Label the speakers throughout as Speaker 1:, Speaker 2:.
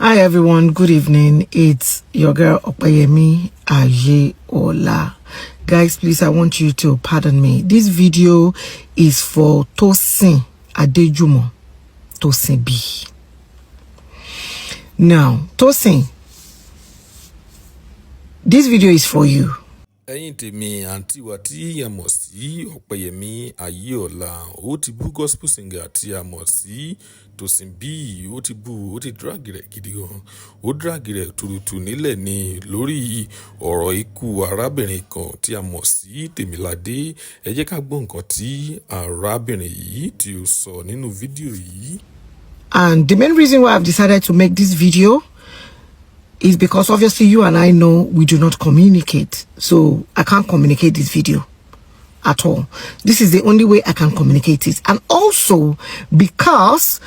Speaker 1: Hi everyone, good evening. It's your girl Opeyemi Ayeola. Guys, please, I want you to pardon me. This video is for Tosin Adejumo, Tosin B. Now, Tosin, this video is for you.
Speaker 2: Ẹ̀yin tèmi àǹtí wa tí a mọ̀ sí Opeyemi Ayeola ó ti bú gospel singer tí a mọ̀ sí Tosin B ó ti drag rẹ̀ gidi gan ó drag rẹ̀ turutu nílẹ̀ ni lórí ọ̀rọ̀ ikú arábìnrin kan tí a mọ̀ sí Tèmiládé. Ẹ jẹ́ ká gbọ́ nǹkan tí arábìnrin yìí tí ó sọ nínú fídíò yìí.
Speaker 1: And the main reason why I've decided to make this video is because obviously you and I know we do not communicate. So I can't communicate this video at all. This is the only way I can communicate it. And also because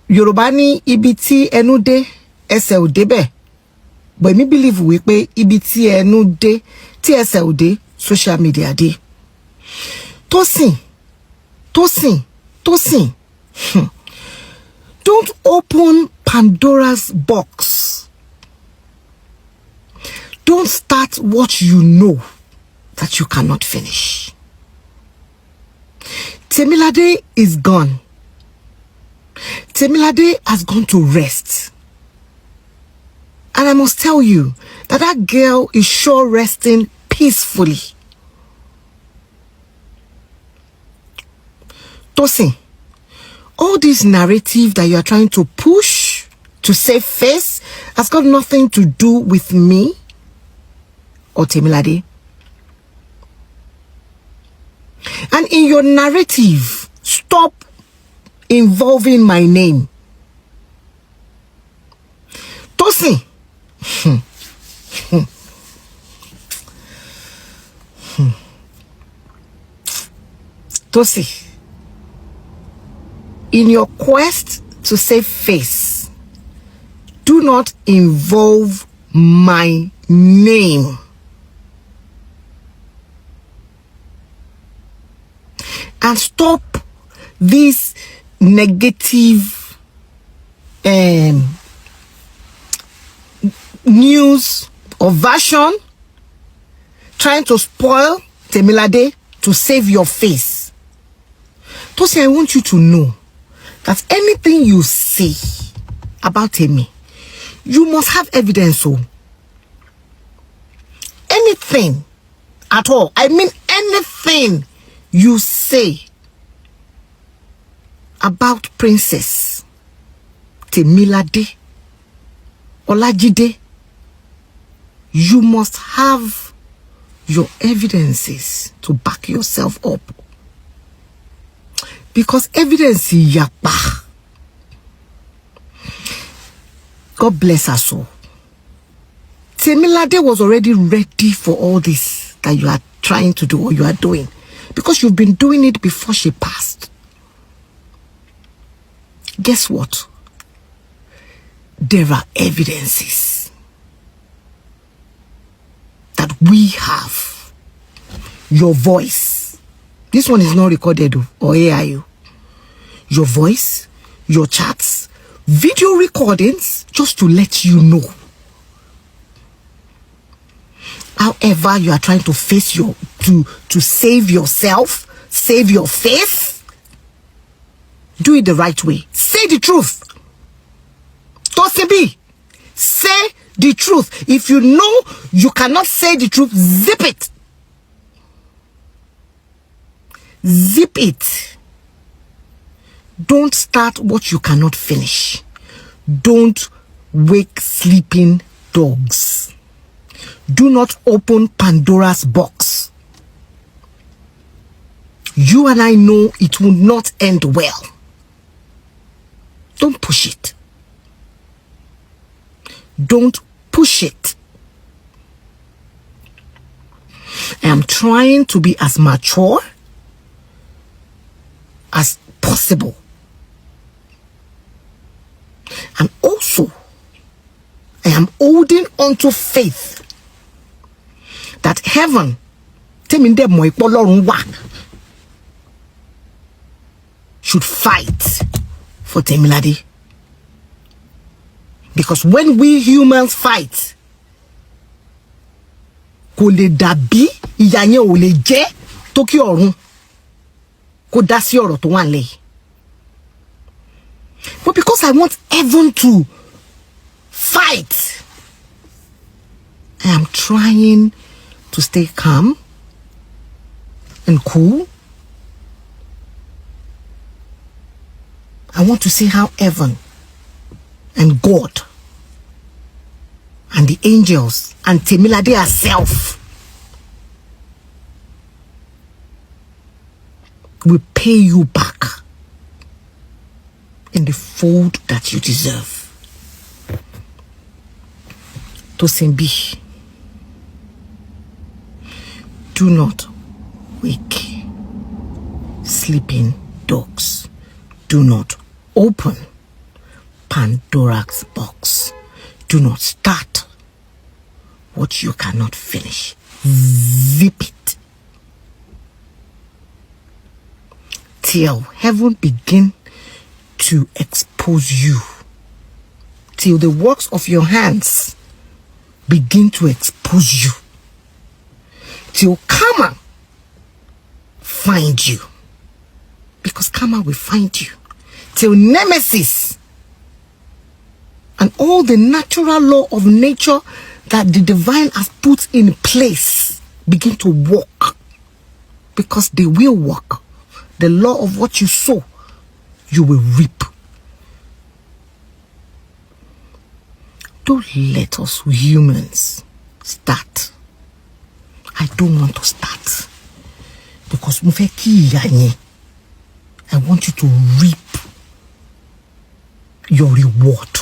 Speaker 1: Yoruba ni ibi tí ẹnu dé ẹsẹ̀ ò débẹ̀. But me believe we pé ibi tí ẹnu dé tí ẹsẹ̀ ò dé social media dé. Tosin. Don't open Pandora's box. Don't start what you know that you cannot finish. Temilade is gone. Temilade has gone to rest. And I must tell you that that girl is sure resting peacefully. Tosin, all this narrative that you are trying to push to save face has got nothing to do with me or Temilade. And in your narrative, stop involving my name. Tosin. Tosin, in your quest to save face, do not involve my name. And stop this negative news or version trying to spoil Temilade to save your face. Tosin, I want you to know that anything you say about Temi, you must have evidence. So anything at all, I mean anything you say about Princess Temilade Olajide, you must have your evidences to back yourself up. Because evidence is yapa. God bless her soul. Temilade was already ready for all this that you are trying to do or you are doing. Because you've been doing it before she passed. Guess what? There are evidences that we have. Your voice. This one is not recorded or AI. Your voice, your chats, video recordings, just to let you know. However, you are trying to face to save yourself, save your face. Do it the right way. Say the truth. Tosin B, say the truth. If you know you cannot say the truth, zip it. Zip it. Don't start what you cannot finish. Don't wake sleeping dogs. Do not open Pandora's box. You and I know it will not end well. Don't push it. Don't push it. I am trying to be as mature as possible. And also, I am holding on to faith that heaven should fight for Temilade. Because when we humans fight, kò lè dàbí ìyà yẹn ò lè jẹ́ tó kí ọ̀run kó dá sí ọ̀rọ̀ tó wà nílẹ̀. But because I want heaven to fight, I am trying to stay calm and cool. I want to see how heaven and God and the angels and Temilade herself will pay you back in the fold that you deserve. Tosin B, do not wake sleeping dogs. Do not open Pandora's box. Do not start what you cannot finish. Zip it till heaven begin to expose you, till the works of your hands begin to expose you, till karma find you, because karma will find you, till nemesis and all the natural law of nature that the divine has put in place begin to work, because they will work. The law of what you sow, you will reap. Don't let us humans start. I don't want to start, because I want you to reap your reward.